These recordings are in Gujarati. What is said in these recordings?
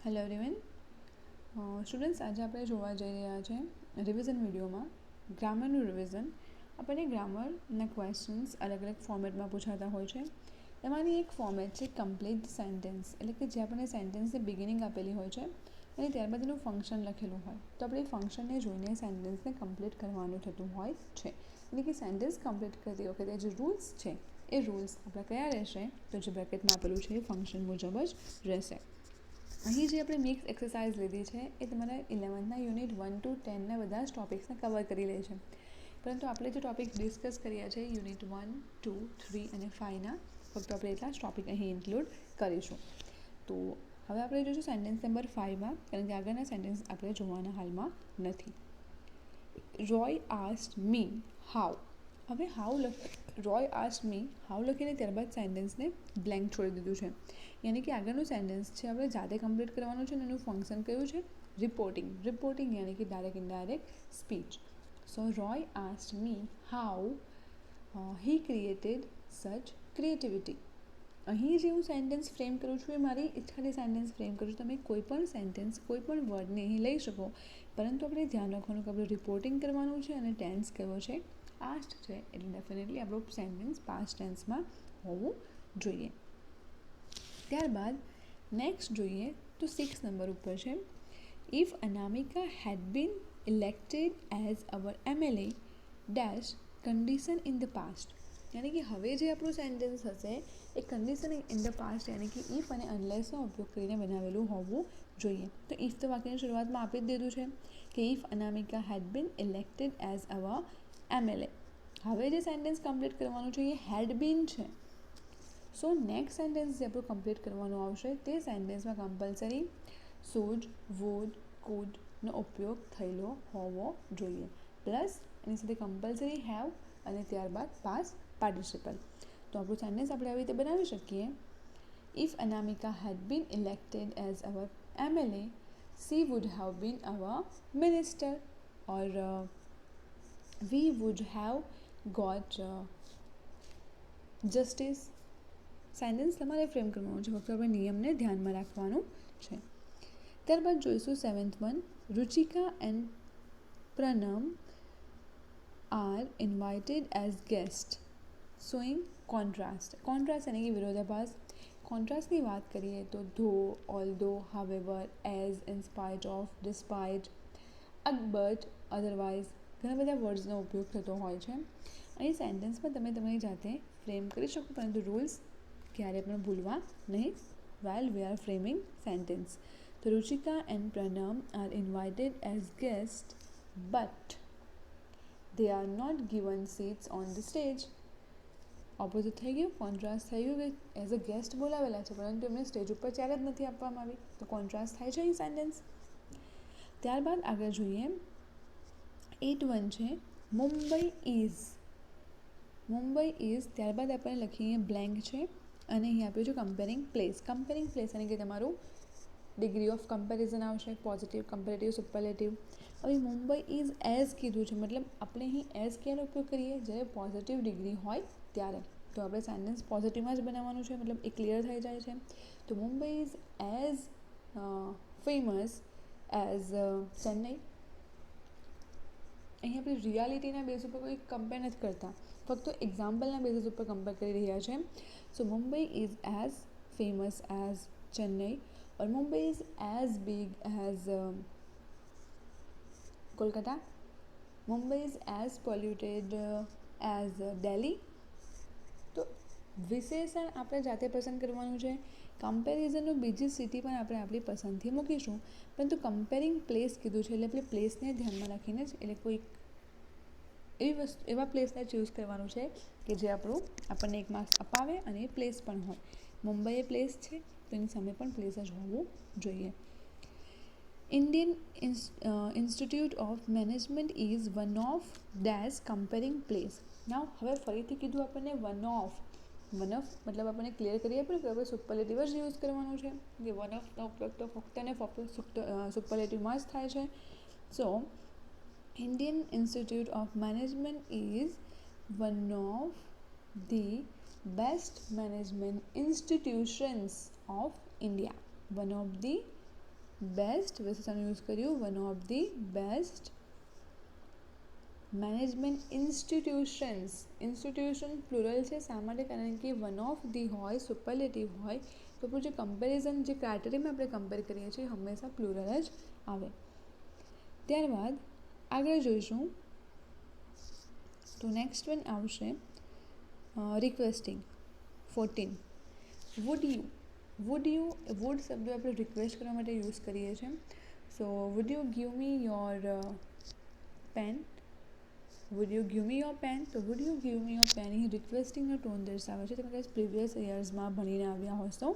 હેલો એવરીવન સ્ટુડન્ટ્સ, આજે આપણે જોવા જઈ રહ્યા છે રિવિઝન વિડીયોમાં ગ્રામરનું રિવિઝન. આપણને ગ્રામરના ક્વેશ્ચન્સ અલગ અલગ ફોર્મેટમાં પૂછાતા હોય છે. એમાંની એક ફોર્મેટ છે કમ્પ્લીટ સેન્ટેન્સ, એટલે કે જે આપણને સેન્ટેન્સની બિગિનિંગ આપેલી હોય છે અને ત્યારબાદ એનું ફંક્શન લખેલું હોય, તો આપણે એ ફંક્શનને જોઈને સેન્ટેન્સને કમ્પ્લીટ કરવાનું થતું હોય છે. એટલે કે સેન્ટેન્સ કમ્પ્લીટ કરતી વખતે જે રૂલ્સ છે એ રૂલ્સ આપણા કયા રહેશે, તો જે બ્રેકેટમાં આપેલું છે એ ફંક્શન મુજબ જ રહેશે. અહીં જે આપણે મિક્સ એક્સરસાઇઝ લીધી છે એ તમારા 11ના યુનિટ 1 to 10ના બધા જ ટોપિક્સને કવર કરી લે છે, પરંતુ આપણે જે ટોપિક ડિસ્કસ કર્યા છે યુનિટ 1, 2, 3 અને 5ના, ફક્ત આપણે એટલા જ ટોપિક અહીં ઇન્ક્લુડ કરીશું. તો હવે આપણે જોઈશું સેન્ટેન્સ નંબર 5માં, કારણ કે આગળના સેન્ટેન્સ આપણે જોવાના હાલમાં નથી. Roy asked me how. હવે રોય આસ્ક્ડ મી હાઉ લખીને ત્યારબાદ સેન્ટેન્સને બ્લેન્ક છોડી દીધું છે. યાની કે આગળનું સેન્ટેન્સ છે આપણે જાતે કમ્પ્લીટ કરવાનું છે અને એનું ફંક્શન કયું છે? રિપોર્ટિંગ યાની કે direct indirect speech. So Roy asked me how he created such creativity. અહીં જે હું સેન્ટેન્સ ફ્રેમ કરું છું એ મારી ઈચ્છાથી સેન્ટેન્સ ફ્રેમ કરું છું. તમે કોઈ પણ સેન્ટેન્સ, કોઈ પણ વર્ડને અહીં લઈ શકો, પરંતુ આપણે ધ્યાન રાખવાનું કે આપણે રિપોર્ટિંગ કરવાનું છે અને ટેન્સ કયો છે? પાસ્ટ છે, એટલે ડેફિનેટલી આપણું સેન્ટેન્સ પાસ્ટ ટેન્સમાં હોવું જોઈએ. ત્યારબાદ નેક્સ્ટ જોઈએ તો 6 નંબર ઉપર છે, if Anamika had been elected as our MLA dash condition in the past. યાની કે હવે જે આપણું સેન્ટેન્સ હશે એ કન્ડિશન ઇન ધ પાસ્ટ યાની કે ઇફ અને અનલેસનો ઉપયોગ કરીને બનાવેલું હોવું જોઈએ. તો ઇફ તો વાક્યની શરૂઆતમાં આપી જ દીધું છે કે if Anamika had been elected as our MLA. હવે જે સેન્ટેન્સ કમ્પ્લીટ કરવાનું છે એ હેડ બીન છે. સો નેક્સ્ટ સેન્ટેન્સ જે આપણું કમ્પ્લીટ કરવાનું આવશે તે સેન્ટેન્સમાં કમ્પલસરી શુડ, વુડ, કુડનો ઉપયોગ થયેલો હોવો જોઈએ, પ્લસ એની સાથે કમ્પલસરી હેવ અને ત્યારબાદ પાસ્ટ પાર્ટિસિપલ. તો આપણું સેન્ટેન્સ આપણે આવી રીતે બનાવી શકીએ, if Anamika had been elected as our MLA she would have been our minister or we would have got justice. Sentence તમારે ફ્રેમ કરવાનું છે, ફક્ત આપણે નિયમને ધ્યાનમાં રાખવાનું છે. ત્યારબાદ જોઈશું 7th one, Ruchika and Pranam are invited as guest showing contrast. Contrast યાની કે વિરોધાભાસ. કોન્ટ્રાસ્ટની વાત કરીએ તો though, although, however, as, in spite of, despite, but, otherwise, ઘણા બધા વર્ડ્સનો ઉપયોગ થતો હોય છે. અહીં સેન્ટેન્સમાં તમે તમારી જાતે ફ્રેમ કરી શકો, પરંતુ રૂલ્સ ક્યારે પણ ભૂલવા નહીં while we are framing sentence. તો Ruchika and Pranam are invited as guest but they are not given seats on the stage. Opposite થઈ ગયું, કોન્ટ્રાસ્ટ થઈ ગયું કે એઝ અ ગેસ્ટ બોલાવેલા છે પરંતુ એમને સ્ટેજ ઉપર ચેર જ નથી આપવામાં આવી, તો કોન્ટ્રાસ્ટ થાય છે અહીં સેન્ટેન્સ. ત્યારબાદ આગળ જોઈએ 8 છે, મુંબઈ ઇઝ, ત્યારબાદ આપણે લખીએ બ્લેન્ક છે અને અહીં આપ્યું છે કમ્પેરિંગ પ્લેસ. કમ્પેરિંગ પ્લેસ એટલે કે તમારું ડિગ્રી ઓફ કમ્પેરિઝન આવશે, પોઝિટિવ, કમ્પેરેટિવ, સુપરલેટિવ. હવે મુંબઈ ઇઝ એઝ કીધું છે, મતલબ આપણે અહીં એઝ ક્યારે ઉપયોગ કરીએ? જ્યારે પોઝિટિવ ડિગ્રી હોય ત્યારે. તો આપણે સેન્ટેન્સ પોઝિટિવમાં જ બનાવવાનું છે, મતલબ એ ક્લિયર થઈ જાય છે. તો Mumbai is as famous as Chennai. અહીં આપણે રિયાલિટીના બેઝ ઉપર કોઈ કમ્પેર નથી કરતા, ફક્ત એક્ઝામ્પલના બેઝિસ ઉપર કમ્પેર કરી રહ્યા છે. So Mumbai is as famous as Chennai और Mumbai is as big as Kolkata. Mumbai is as polluted as Delhi. તો વિશેષણ આપણે જાતે પસંદ કરવાનું છે. કમ્પેરિઝનનું બીજી સિટી પણ આપણે આપણી પસંદથી મૂકીશું, પરંતુ કમ્પેરિંગ પ્લેસ કીધું છે એટલે આપણે પ્લેસને ધ્યાનમાં રાખીને જ, એટલે કોઈ એવા પ્લેસને ચૂઝ કરવાનું છે કે જે આપણને એક માર્ક્સ અપાવે અને એ પ્લેસ પણ હોય. મુંબઈ એ પ્લેસ છે તો એની સામે પણ પ્લેસ જ હોવું જોઈએ. Indian institute of management is one of dash comparing place. Now હવે ફરીથી કીધું આપણને વન ઓફ મતલબ આપણને ક્લિયર કરી આપ્યું કે આપણે સુપરલેટિવ જ યુઝ કરવાનું છે, કે વન ઓફનો ઉપયોગ તો ફક્ત ને ફક્ત સુપરલેટિવમાં જ થાય છે. So Indian institute of management is one of the best management institutions of India. One of the best versus આનું યુઝ કર્યું one of the best management institution plural છે શા માટે કારણ કે વન ઓફ ધી હોય સુપરલેટિવ હોય તો આપણું જે કમ્પેરિઝન જે ક્રાઇટેરિયામાં આપણે કમ્પેર કરીએ છીએ હંમેશા પ્લુરલ જ આવે. ત્યારબાદ આગળ જોઈશું તો નેક્સ્ટ વન આવશે રિક્વેસ્ટિંગ 14 વુડ શબ્દ આપણે રિક્વેસ્ટ કરવા માટે યુઝ કરીએ છીએ. So would you give me your pen would you give me your pen તો would you give me your pen એ રિક્વેસ્ટિંગનો ટોન દર્શાવે છે. તમે કદાચ પ્રીવિયસ યર્સમાં ભણીને આવ્યા હશો.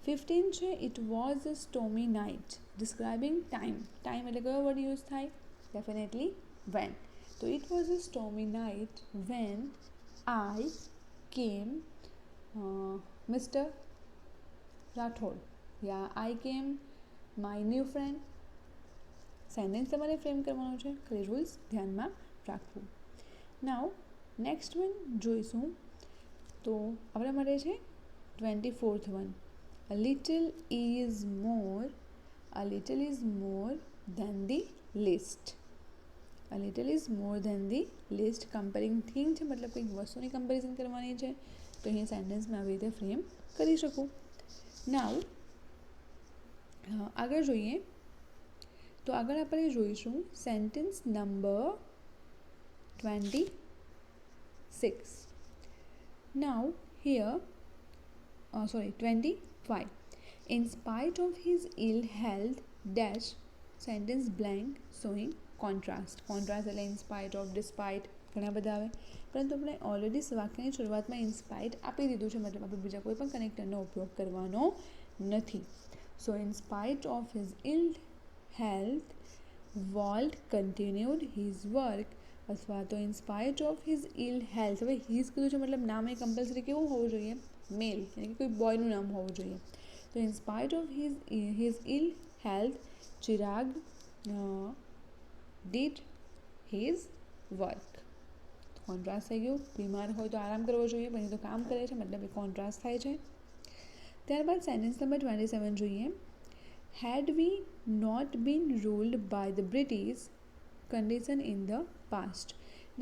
15 છે it was a stormy night describing time એટલે કયો વર્ડ યુઝ થાય ડેફિનેટલી વેન. તો it was a stormy night when I came mister Rathod યા I came my new friend. Sentence તમારે ફ્રેમ કરવાનું છે, ખાલી રૂલ્સ ધ્યાનમાં રાખવું. નાવ નેક્સ્ટ વન જોઈશું તો આપણા માટે છે 24th one a little is more than the list. a little is more than the list comparing thing છે મતલબ કંઈક વસ્તુની કમ્પેરિઝન કરવાની છે તો અહીંયા સેન્ટેન્સમાં આવી રીતે ફ્રેમ કરી શકું. નાવ આગળ જોઈએ તો આગળ આપણે જોઈશું sentence number 26. Now here 25. In spite of his ill health dash sentence blank showing contrast એટલે in spite of despite ઘણા બધા આવે પરંતુ આપણે ઓલરેડી વાક્યની શરૂઆતમાં in spite આપી દીધું છે મતલબ આપણે બીજા કોઈ પણ કનેક્ટરનો ઉપયોગ કરવાનો નથી. સો in spite of his ill health Walt continued his work અથવા તો in spite of his ill health હવે his કીધું છે મતલબ નામ એ કમ્પલસરી કેવું હોવું જોઈએ મેલ એટલે કે કોઈ બોયનું નામ હોવું જોઈએ. તો in spite of his ill health Chirag did his work. Contrast થઈ ગયું બીમાર હોય તો આરામ કરવો જોઈએ પણ એ તો કામ કરે છે મતલબ એ કોન્ટ્રાસ્ટ થાય છે. ત્યારબાદ સેન્ટેન્સ નંબર 27 જોઈએ. Had we not been ruled by the British condition in the past.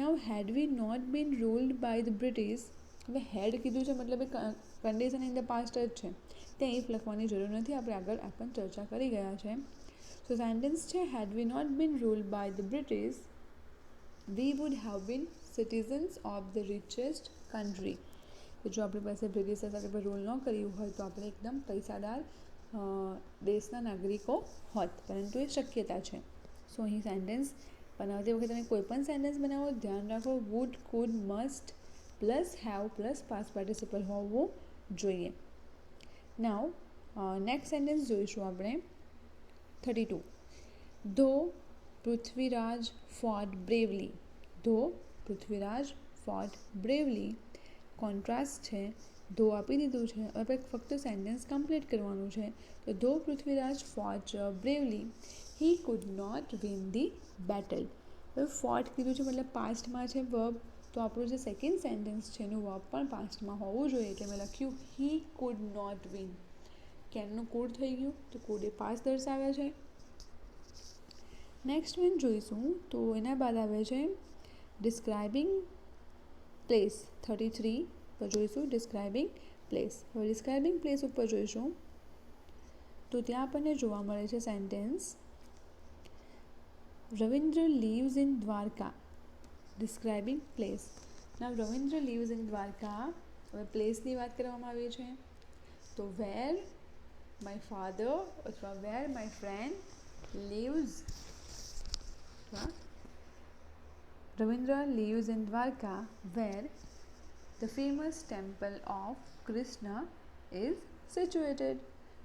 Now had we not been ruled by the British હવે હેડ કીધું છે મતલબ એ કન્ડિશન ઇન ધ પાસ્ટ જ છે ત્યાં ઇફ લખવાની જરૂર નથી આપણે આગળ પણ ચર્ચા કરી ગયા છે. સો સેન્ટેન્સ છે had we not been ruled by the British we would have been citizens of the richest country. કે જો આપણી પાસે બ્રિટિશ સાથે રૂલ ન કર્યું હોય તો આપણે એકદમ પૈસાદાર દેશના નાગરિકો હોત પરંતુ એ શક્યતા છે. સો અહીં સેન્ટેન્સ બનાવતી વખતે તમે કોઈ પણ સેન્ટેન્સ બનાવો ધ્યાન રાખો would could must plus have plus past participle હોવું જોઈએ. નાવ નેક્સ્ટ સેન્ટેન્સ જોઈશું આપણે 32. ધો પૃથ્વીરાજ ફોટ બ્રેવલી કોન્ટ્રાસ્ટ છે ધો આપી દીધું છે હવે ફક્ત સેન્ટેન્સ કમ્પ્લીટ કરવાનું છે. તો though Prithviraj fought bravely he could not win the battle. હવે ફોટ કીધું છે મતલબ પાસ્ટમાં છે વર્બ તો આપણું જે સેકન્ડ સેન્ટેન્સ છે એનું વર્બ પણ પાસ્ટમાં હોવું જોઈએ એટલે મેં લખ્યું હી કુડ નોટ વિન. કેનનું કુડ થઈ ગયું તો કુડ એ પાસ્ટ દર્શાવે છે. નેક્સ્ટ વન જોઈશું તો એના બાદ આવે છે ડિસ્ક્રાઇબિંગ પ્લેસ 33 પર જોઈશું ડિસ્ક્રાઇબિંગ પ્લેસ. હવે ડિસ્ક્રાઇબિંગ પ્લેસ ઉપર જોઈશું તો ત્યાં આપણને જોવા મળે છે sentence Ravindra lives in Dwarka describing place. Now Ravindra lives in Dwarka હવે પ્લેસની વાત કરવામાં આવી છે તો વેર માય ફાધર અથવા where my friend lives Ravindra lives in Dwarka where the famous temple of Krishna is situated.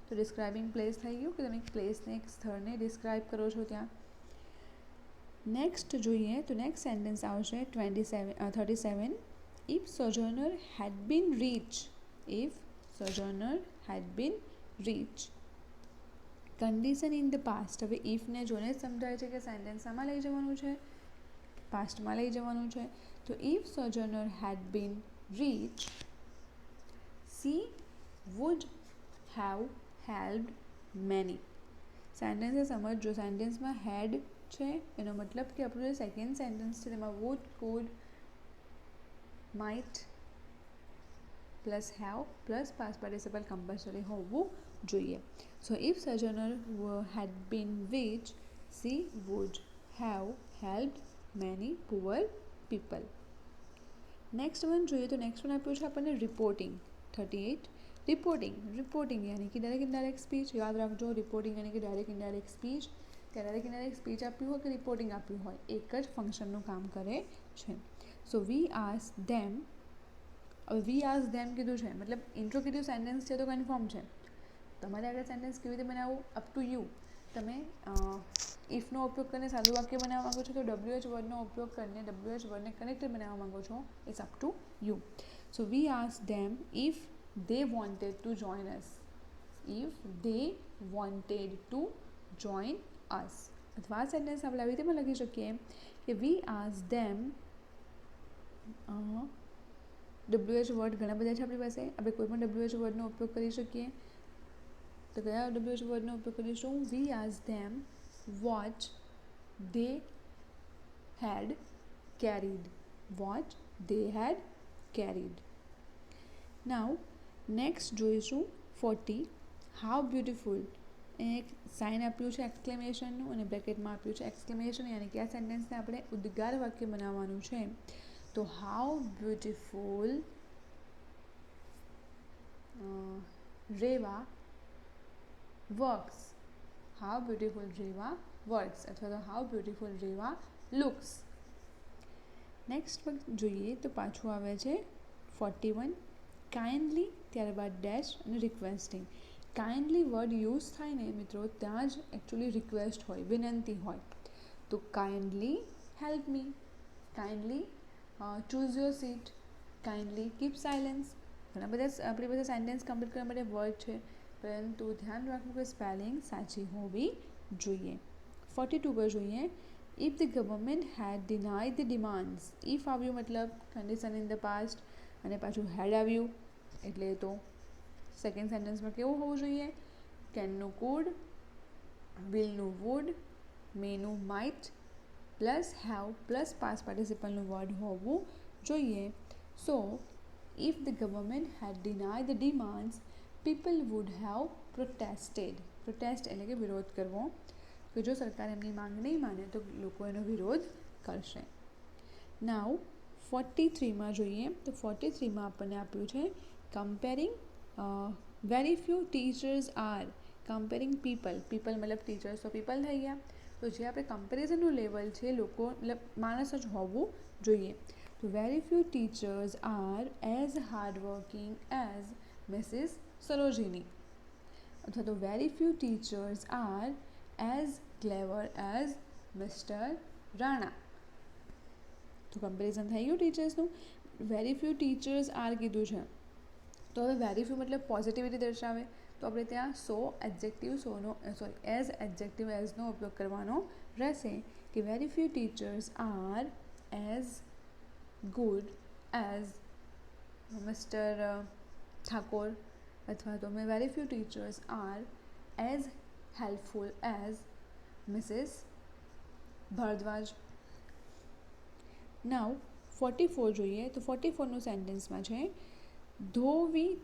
તો ડિસ્ક્રાઇબિંગ પ્લેસ થઈ ગયું કે તમે પ્લેસને એક સ્થળને ડિસ્ક્રાઇબ કરો છો ત્યાં. નેક્સ્ટ જોઈએ તો નેક્સ્ટ સેન્ટેન્સ આવશે 37. If Sojourner had been rich condition in the past હવે ઇફને જોઈને જ સમજાય છે કે સેન્ટેન્સ આમાં લઈ જવાનું છે પાસ્ટમાં લઈ જવાનું છે. તો if Sojourner had been rich she would have helped many. સેન્ટેન્સને સમજો. સેન્ટેન્સમાં હેડ છે એનો મતલબ કે આપણું જે સેકન્ડ સેન્ટેન્સ છે તેમાં would, could, might plus have plus past participle compulsory હોવું જોઈએ. So if Sojourner had been rich, she would have helped many poor people. Next one જોઈએ તો નેક્સ્ટ વન આપ્યું છે આપણને રિપોર્ટિંગ. 38 રિપોર્ટિંગ યાની કે ડાયરેક્ટ ઇનડાયરેક્ટ સ્પીચ. યાદ રાખજો, રિપોર્ટિંગ યાની કે ડાયરેક્ટ ઇનડાયરેક્ટ સ્પીચ. કે ડાયરેક્ટ ઇનડાયરેક્ટ સ્પીચ આપ્યું હોય કે રિપોર્ટિંગ આપ્યું હોય, એક જ ફંક્શનનું કામ કરે છે. સો વી આસ્ક ધેમ. હવે વી આસ્ક ધેમ કીધું છે મતલબ ઇન્ટ્રોગેટિવ સેન્ટેન્સ છે તો કન્ફર્મ છે. તમારે આગળ સેન્ટેન્સ કેવી રીતે બનાવવું અપ ટુ યુ. તમે ઇફનો ઉપયોગ કરીને સાદું વાક્ય બનાવવા માંગો છો તો WH વર્ડનો ઉપયોગ કરીને WH વર્ડને કનેક્ટેડ બનાવવા માંગો છો, it's up to you. So we ask them if they wanted to join us. If they wanted to join us. અથવા આ સેન્ટેન્સ આપણે આવી રીતે પણ લખી શકીએ કે we asked them. WH word ઘણા બધા છે આપણી પાસે, આપણે કોઈ પણ WH વર્ડનો ઉપયોગ કરી શકીએ. તો કયા WH વર્ડનો ઉપયોગ કરીશું? we asked them what they had carried. What they had carried. Now next જોઈશું 40 હાઉ બ્યુટિફુલ. એક સાઇન આપ્યું છે એક્સક્લેમેશનનું અને બ્રેકેટમાં આપ્યું છે એક્સક્લેમેશન, યાની કે આ સેન્ટેન્સને આપણે ઉદ્ગાર વાક્ય બનાવવાનું છે. તો how beautiful Reva works. How beautiful Reva works અથવા તો how beautiful Reva looks. Next જોઈએ તો પાછું આવે છે 41 કાઇન્ડલી, ત્યારબાદ ડેશ અને રિક્વેસ્ટિંગ. કાઇન્ડલી વર્ડ યુઝ થાય ને મિત્રો ત્યાં જ એકચ્યુઅલી રિક્વેસ્ટ હોય, વિનંતી હોય. તો kindly help me, kindly choose your seat, kindly keep silence. ઘણા બધા આપણી પાસે સેન્ટેન્સ કમ્પ્લીટ કરવા માટે વર્ડ છે, પરંતુ ધ્યાન રાખવું કે સ્પેલિંગ સાચી હોવી જોઈએ. 42 પર જોઈએ if the government had denied the demands. If આવ્યું મતલબ કન્ડિશન ઇન ધ પાસ્ટ અને પાછું હેડ આવ્યું એટલે તો સેકન્ડ સેન્ટેન્સમાં કેવું હોવું જોઈએ? કેનનું કુડ, વિલનું વુડ, મેનું might plus have plus past પાર્ટિસિપલનું વર્ડ હોવું જોઈએ. So if the government had denied the demands, people would have protested. Protest એટલે કે વિરોધ કરવો, કે જો સરકાર એમની માંગ નહીં માને તો લોકો એનો વિરોધ કરશે. નાઉ 43માં જોઈએ તો 43માં આપણને આપ્યું છે comparing very few teachers R. Comparing people મતલબ ટીચર્સ તો પીપલ થઈ ગયા. તો જે આપણે કમ્પેરિઝનનું લેવલ છે લોકો મતલબ માણસ જ હોવું જોઈએ. તો very few teachers are as hard working as Mrs Sarojini. અથવા તો very few teachers are as clever as Mr Rana. તો કમ્પેરિઝન થઈ ગયું ટીચર્સનું. વેરી ફ્યુ ટીચર્સ આર કીધું છે તો હવે વેરી ફ્યુ મતલબ પોઝિટિવિટી દર્શાવે, તો આપણે ત્યાં એઝ એડજેક્ટિવ એઝનો ઉપયોગ કરવાનો રહેશે કે very few teachers are as good as Mr Thakor. અથવા તો મેં very few teachers are as helpful as Mrs Bharadwaj. Now 44 જોઈએ તો 44નું સેન્ટેન્સમાં છે though we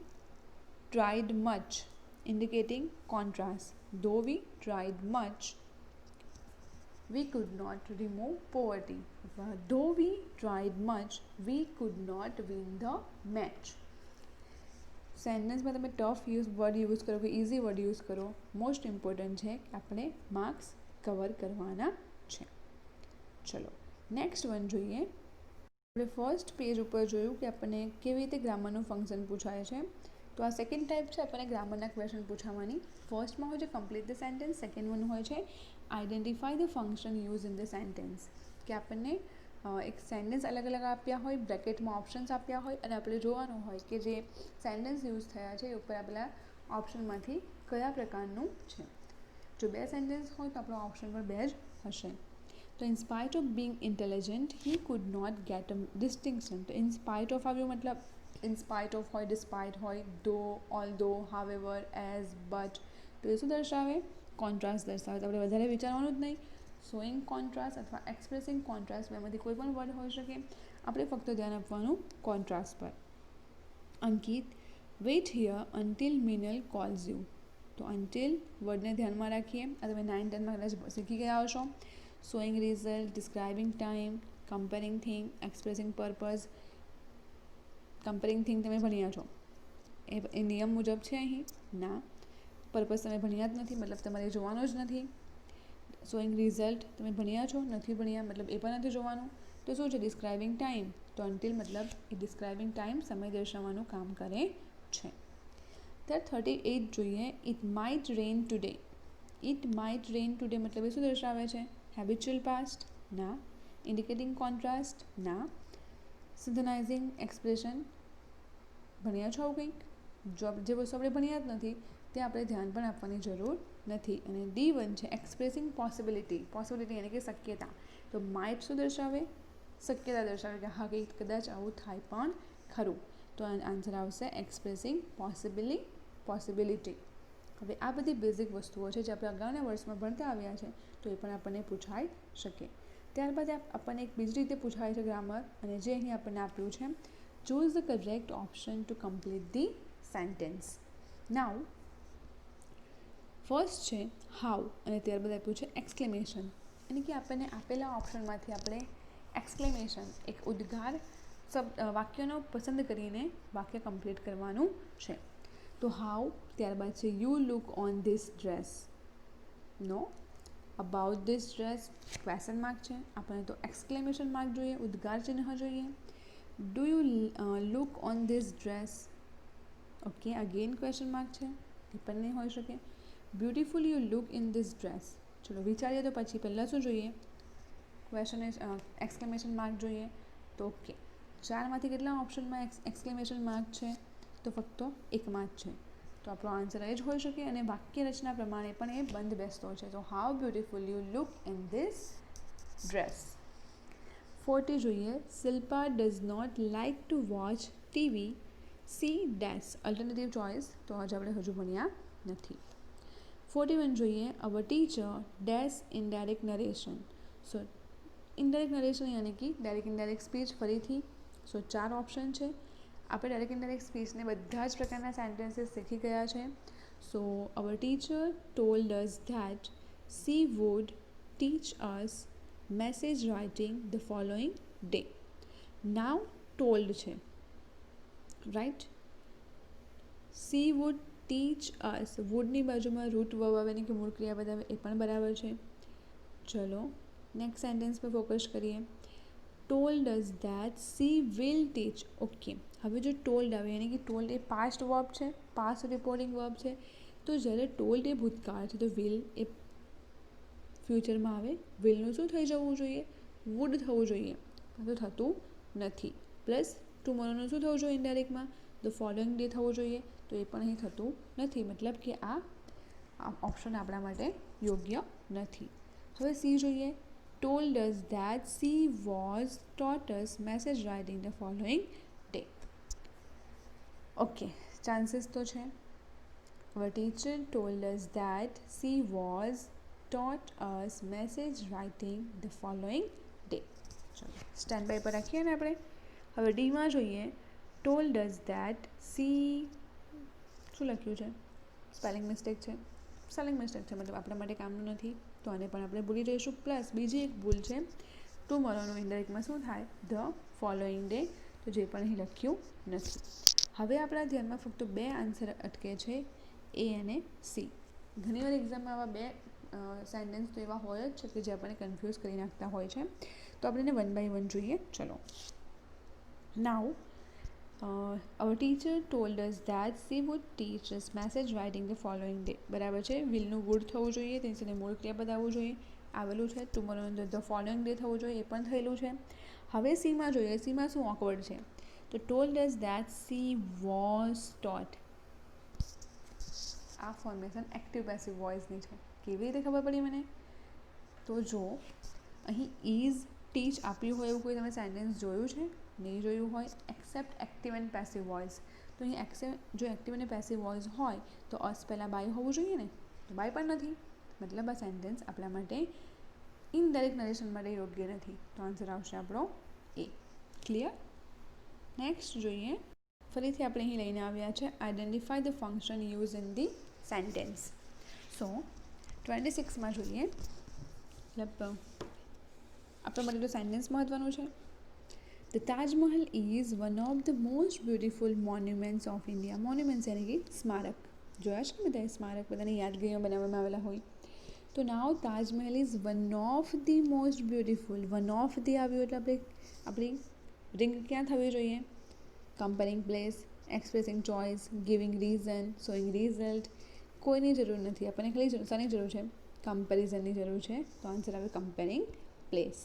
tried much, indicating contrast. Though we tried much we could not remove poverty. Though we tried much, we could not win the match. સેન્ટેન્સમાં તમે ટફ વર્ડ યુઝ કરો કે ઇઝી વર્ડ યુઝ કરો, મોસ્ટ ઇમ્પોર્ટન્ટ છે કે આપણે માર્ક્સ કવર કરવાના છે. ચલો નેક્સ્ટ વન જોઈએ. આપણે ફર્સ્ટ પેજ ઉપર જોયું કે આપણને કેવી રીતે ગ્રામરનું ફંક્શન પૂછાય છે. તો આ સેકન્ડ ટાઈપ છે આપણને ગ્રામરના ક્વેશ્ચન પૂછાવાની. ફર્સ્ટમાં હોય છે complete the sentence, second one હોય છે identify the function use in the sentence. કે આપણને એક સેન્ટેન્સ અલગ અલગ આપ્યા હોય, બ્રેકેટમાં ઓપ્શન્સ આપ્યા હોય અને આપણે જોવાનું હોય કે જે સેન્ટેન્સ યુઝ થયા છે એ ઉપર આપેલા ઓપ્શનમાંથી કયા પ્રકારનું છે. જો બે સેન્ટેન્સ હોય તો આપણો ઓપ્શન પર બે જ હશે. તો in spite of being intelligent he could not get a distinction. તો ઇન સ્પાઇટ ઓફ આવ્યું મતલબ ઇન સ્પાઇટ ઓફ હોય, ડિસ્પાઇટ હોય, ધો, ઓલ ધો, હાવેવર, એઝ, બટ. તો એ શું દર્શાવે કોન્ટ્રાસ્ટ દર્શાવે તો આપણે વધારે વિચારવાનું જ નહીં. શોઈંગ કોન્ટ્રાસ્ટ અથવા એક્સપ્રેસિંગ કોન્ટ્રાસ્ટ બેમાંથી કોઈ પણ વર્ડ હોઈ શકે. આપણે ફક્ત ધ્યાન આપવાનું કોન્ટ્રાસ્ટ પર. Ankit, wait here until Minal calls you. તો અન્ટિલ વર્ડને ધ્યાનમાં રાખીએ. આ તમે 9-10માં કદાચ શીખી ગયા હશો. Showing result, describing time, comparing thing, expressing purpose. Comparing thing તમે ભણ્યા છો, એ નિયમ મુજબ છે અહીં? ના. પર્પઝ તમે ભણ્યા જ નથી, મતલબ તમારે જોવાનો જ નથી. શોઈંગ રિઝલ્ટ તમે ભણ્યા છો, નથી ભણ્યા, મતલબ એ પણ નથી જોવાનું. તો શું છે? Describing time. તો અન્ટિલ મતલબ એ ડિસ્ક્રાઇબિંગ ટાઈમ, સમય દર્શાવવાનું કામ કરે છે. ત્યાર 38 જોઈએ. It might rain today. It might rain today મતલબ એ શું દર્શાવે છે? Habitual past? ના. Indicating contrast? ના. સિન્થનાઇઝિંગ એક્સપ્રેશન ભણ્યા છો આવું કંઈક? જે વસ્તુ આપણે ભણ્યા જ નથી તે આપણે ધ્યાન પણ આપવાની જરૂર નથી. અને D1 છે એક્સપ્રેસિંગ પોસિબિલિટી. પોસિબિલિટી એટલે કે શક્યતા. તો માઇટ શું દર્શાવે? શક્યતા દર્શાવે કે હા કંઈક કદાચ આવું થાય પણ ખરું. તો આન્સર આવશે એક્સપ્રેસિંગ પોસિબિલિટી. હવે આ બધી બેઝિક વસ્તુઓ છે જે આપણે અગાઉના વર્ષમાં ભણતા આવ્યા છે, તો એ પણ આપણને પૂછાઈ શકે. ત્યારબાદ આપણને એક બીજી રીતે પૂછાય છે ગ્રામર, અને જે અહીં આપણને આપ્યું છે. Choose the correct option to complete the sentence. Now first છે હાઉ, અને ત્યારબાદ આપ્યું છે એક્સક્લેમેશન. એટલે કે આપણને આપેલા ઓપ્શનમાંથી આપણે એક્સક્લેમેશન, એક ઉદ્ગાર વાક્યનો પસંદ કરીને વાક્ય કમ્પ્લીટ કરવાનું છે. તો હાઉ, ત્યારબાદ છે you look on this dress. No. About this dress question mark છે. આપણને તો એક્સક્લેમેશન માર્ક જોઈએ, ઉદ્ગાર ચિહ્ન જોઈએ. Do you look on this dress? Okay, again question mark છે, એ પણ નહીં હોઈ શકે. Beautiful you look in this dress. ચલો વિચારીએ તો પછી પહેલાં શું જોઈએ? ક્વેશ્ચન એક્સક્લેમેશન માર્ક જોઈએ. તો ઓકે, 4માંથી કેટલા ઓપ્શનમાં એક્સક્લેમેશન માર્ક છે? તો ફક્ત એકમાં જ છે. તો આપણો આન્સર એ જ હોઈ શકે. અને વાક્ય રચના પ્રમાણે પણ એ બંધ બેસતો છે. તો how beautiful you look in this dress. 40 જોઈએ. Shilpa does not like to watch TV. C dash alternative choice. તો હજુ આપણે ભણ્યા નથી. 41 જોઈએ. Our teacher dash indirect narration. So indirect narration યાની કે ડાયરેક્ટ ઇનડાયરેક્ટ સ્પીચ. ફરીથી 4 ઓપ્શન છે. આપણે ડાયરેક્ટ ઇનડાયરેક્ટ સ્પીચને બધા જ પ્રકારના સેન્ટેન્સીસ શીખી ગયા છે. So our teacher told us that she would teach us message writing the following day. Now told છે, right. She would teach us, વુડની બાજુમાં રૂટ વર્બ આવે કે મૂળ ક્રિયાપદ આવે, એ પણ બરાબર છે. ચલો નેક્સ્ટ સેન્ટેન્સ પર ફોકસ કરીએ. Told us that she will teach. Okay, હવે જો ટોલ્ડ આવે યાની કે ટોલ્ડ એ પાસ્ટ વર્બ છે, પાસ્ટ રિપોર્ટિંગ વર્બ છે. તો જ્યારે ટોલ્ડ એ ભૂતકાળ છે તો વિલ એ ફ્યુચરમાં આવે. વિલનું શું થઈ જવું જોઈએ? વુડ થવું જોઈએ, તો થતું નથી. પ્લસ ટુમોરોનું શું થવું જોઈએ ઇનડાયરેક્ટમાં? ધ ફોલોઈંગ ડે થવું જોઈએ, તો એ પણ અહીં થતું નથી. મતલબ કે આ ઓપ્શન આપણા માટે યોગ્ય નથી. હવે સી જોઈએ. Told us that she was taught us message writing the following day. Okay, chances તો છે. Our teacher told us that she was taught us message writing the following day. ચલો સ્ટેન્ડ બાય પર રાખીએ ને આપણે. હવે ડીમાં જોઈએ. ટોલ્ડ અસ ધેટ સી, શું લખ્યું છે? સ્પેલિંગ મિસ્ટેક છે. મતલબ આપણા માટે કામનું નથી, તો આને પણ આપણે ભૂલી જઈશું. પ્લસ બીજી એક ભૂલ છે, ટુમોરોનું ઇનડાયરેક્ટમાં શું થાય? The following day. તો જે પણ અહીં લખ્યું નથી. હવે આપણા ધ્યાનમાં ફક્ત 2 આન્સર અટકે છે, એ અને સી. ઘણીવાર એક્ઝામમાં આવા 2 સેન્ટેન્સ તો એવા હોય જ છે કે જે આપણને કન્ફ્યુઝ કરી નાખતા હોય છે. તો આપણે એને 1 by 1 જોઈએ. ચલો now our teacher told us that she would teach us message writing the following day. બરાબર છે. વિલનું વુડ થવું જોઈએ, તેની સાથે મૂળ ક્રિયાપદ આવવું જોઈએ, આવેલું છે. ટુમોરોનું ધ ફોલોઈંગ ડે થવું જોઈએ, એ પણ થયેલું છે. હવે સીમાં જોઈએ. સીમાં શું ઓકવર્ડ છે? તો told us that she was taught. આ ફોર્મેશન એક્ટિવ પેસિવ વોઇસની છે. કેવી રીતે ખબર પડી મને? તો જો અહીં ઇઝ ટીચ આપ્યું હોય એવું કોઈ તમે સેન્ટેન્સ જોયું છે? નહીં જોયું હોય. Accept active and passive voice. તો અહીં જો એક્ટિવ અને પેસિવ વોઇસ હોય તો અસ પહેલાં બાય હોવું જોઈએ ને, તો બાય પણ નથી. મતલબ આ સેન્ટેન્સ આપણા માટે ઇનડાયરેક્ટ નરેશન માટે યોગ્ય નથી. તો આન્સર આવશે આપણો એ. ક્લિયર? નેક્સ્ટ જોઈએ. ફરીથી આપણે અહીં લઈને આવ્યા છે identify the function use in the sentence. સો 26માં જોઈએ. મતલબ આપણા માટે તો સેન્ટેન્સ મહત્ત્વનું છે. The Taj Mahal is one of the most beautiful monuments of India. Monuments યાની કે સ્મારક. જોયા છે બધા સ્મારક, બધાની યાદગીરીઓ બનાવવામાં આવેલા હોય. તો નાવ Taj Mahal is one of the most beautiful. One of the આવ્યું એટલે આપણી રિંગ ક્યાં થવી જોઈએ? Comparing place, expressing choice, giving reason, showing result. કોઈની જરૂર નથી. આપણને ખાલી શાની જરૂર છે? કમ્પેરિઝનની જરૂર છે. તો આન્સર આવે કમ્પેરિંગ પ્લેસ.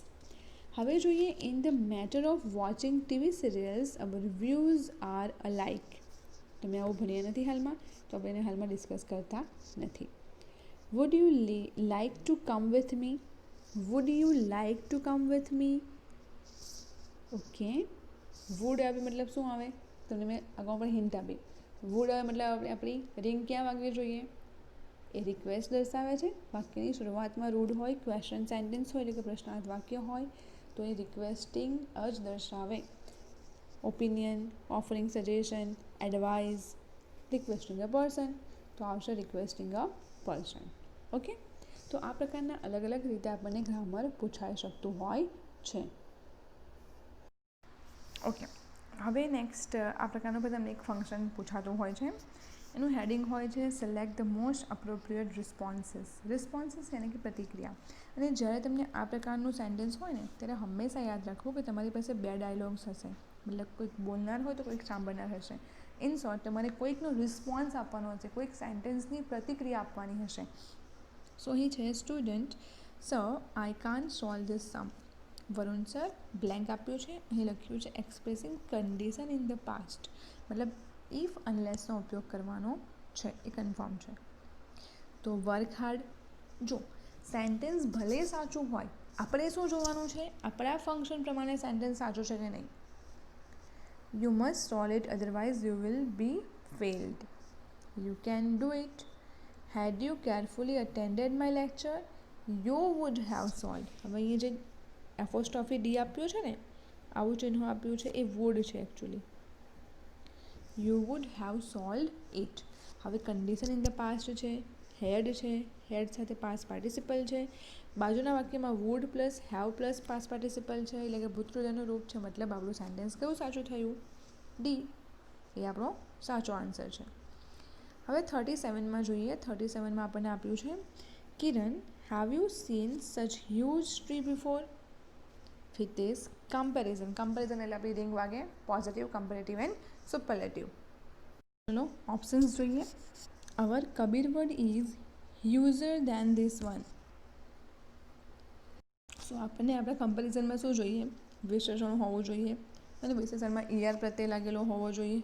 હવે જોઈએ in the matter of watching TV serials our views are alike. તમે આવું ભણ્યા નથી હાલમાં, તો આપણે એને હાલમાં ડિસ્કસ કરતા નથી. Would you like to come with me? Would you like to come with me? Okay. Would આવે મતલબ શું આવે? તમને મેં અગાઉ પણ હિન્ટ આપી. વુડ આવે મતલબ આપણે આપણી રિંગ ક્યાં વાગવી જોઈએ? એ રિક્વેસ્ટ દર્શાવે છે. વાક્યની શરૂઆતમાં રૂડ હોય, ક્વેશ્ચન સેન્ટેન્સ હોય એટલે કે પ્રશ્નાર્થ વાક્ય હોય, તો એ રિક્વેસ્ટિંગ જ દર્શાવે. Opinion, offering suggestion, advice, requesting a person. તો આવશે રિક્વેસ્ટિંગ અ પર્સન. ઓકે. તો આ પ્રકારના અલગ અલગ રીતે આપણને ગ્રામર પૂછાઈ શકતું હોય છે. ઓકે. હવે નેક્સ્ટ આ પ્રકારનું પણ તમને એક ફંક્શન પૂછાતું હોય છે. એનું હેડિંગ હોય છે select the most appropriate responses. Responses યાની કે પ્રતિક્રિયા. અને જ્યારે તમને આ પ્રકારનું સેન્ટેન્સ હોય ને ત્યારે હંમેશા યાદ રાખવું કે તમારી પાસે 2 ડાયલોગ્સ હશે. મતલબ કોઈક બોલનાર હોય તો કોઈક સાંભળનાર હશે. ઇન શોર્ટ તમારે કોઈકનો રિસ્પોન્સ આપવાનો હશે, કોઈક સેન્ટેન્સની પ્રતિક્રિયા આપવાની હશે. સો અહીં છે student sir I can't solve this sum. Varun sir blank આપ્યું છે. અહીં લખ્યું છે expressing condition in the past. મતલબ ઇફ અનલેસનો ઉપયોગ કરવાનો છે, એ કન્ફર્મ છે. તો વર્ક હાર્ડ. જો સેન્ટેન્સ ભલે સાચું હોય, આપણે શું જોવાનું છે? આપણા ફંક્શન પ્રમાણે સેન્ટેન્સ સાચું છે કે નહીં. You must solve it otherwise you will be failed. You can do it. Had you carefully attended my lecture you would have solve. હવે અહીં જે એપોસ્ટ્રોફી ડી આપ્યું છે ને, આવું ચિહ્ન આપ્યું છે, એ વુડ છે actually. You would have solve it. હવે કન્ડિશન ઇન ધ પાસ્ટ છે, હેડ છે, હેડ સાથે પાસ્ટ પાર્ટિસિપલ છે. બાજુના વાક્યમાં would plus have plus past participle છે, એટલે કે ભૂતકૃત્યનું રૂપ છે. મતલબ આપણું સેન્ટેન્સ કેવું સાચું થયું? ડી. એ આપણો સાચો આન્સર છે. હવે 37માં જોઈએ. 37માં આપણને આપ્યું છે Kiran have you seen such huge tree before? Fit is comparison. Comparison એટલે આપણી રિંગ વાગે. Positive, comparative and superlative. ચલો ઓપ્શન્સ જોઈએ. Our Kabir word is user than this one. So આપણને આપણા કમ્પેરિઝનમાં શું જોઈએ? વિશેષણ હોવું જોઈએ અને વિશેષણમાં ER પ્રત્યે લાગેલો હોવો જોઈએ.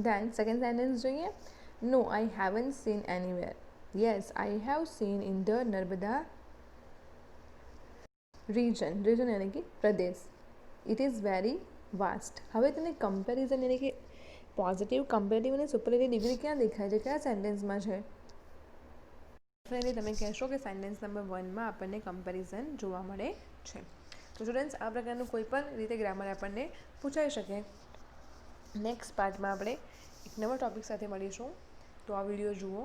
દેન સેકન્ડ સેન્ટેન્સ જોઈએ. No I haven't seen anywhere. Yes I have seen in the Narmada region. region यानी कि प्रदेश. It is very vast. હવે તેને કમ્પેરિઝન यानी कि પોઝિટિવ, કમ્પેરેટિવ અને સુપરલેટિવ ડિગ્રી ક્યાં દેખાય છે? કયા સેન્ટેન્સમાં છે? તમે કહેશો કે સેન્ટેન્સ નંબર 1માં આપણને કમ્પેરિઝન જોવા મળે છે. તો સ્ટુડન્ટ્સ આ પ્રકારનું કોઈ પણ રીતે ગ્રામર આપણને પૂછાઈ શકે. નેક્સ્ટ પાર્ટમાં આપણે એક નવા ટૉપિક સાથે મળીશું. તો આ વિડીયો જુઓ,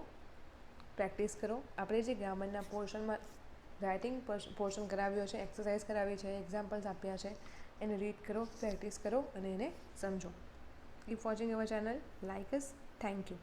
પ્રેક્ટિસ કરો. આપણે જે ગ્રામરના પોર્શનમાં રાઇટિંગ પોર્શન કરાવ્યો છે, એક્સરસાઇઝ કરાવી છે, એક્ઝામ્પલ્સ આપ્યા છે, એને રીડ કરો, પ્રેક્ટિસ કરો અને એને સમજો. Keep watching our channel. Like us. Thank you.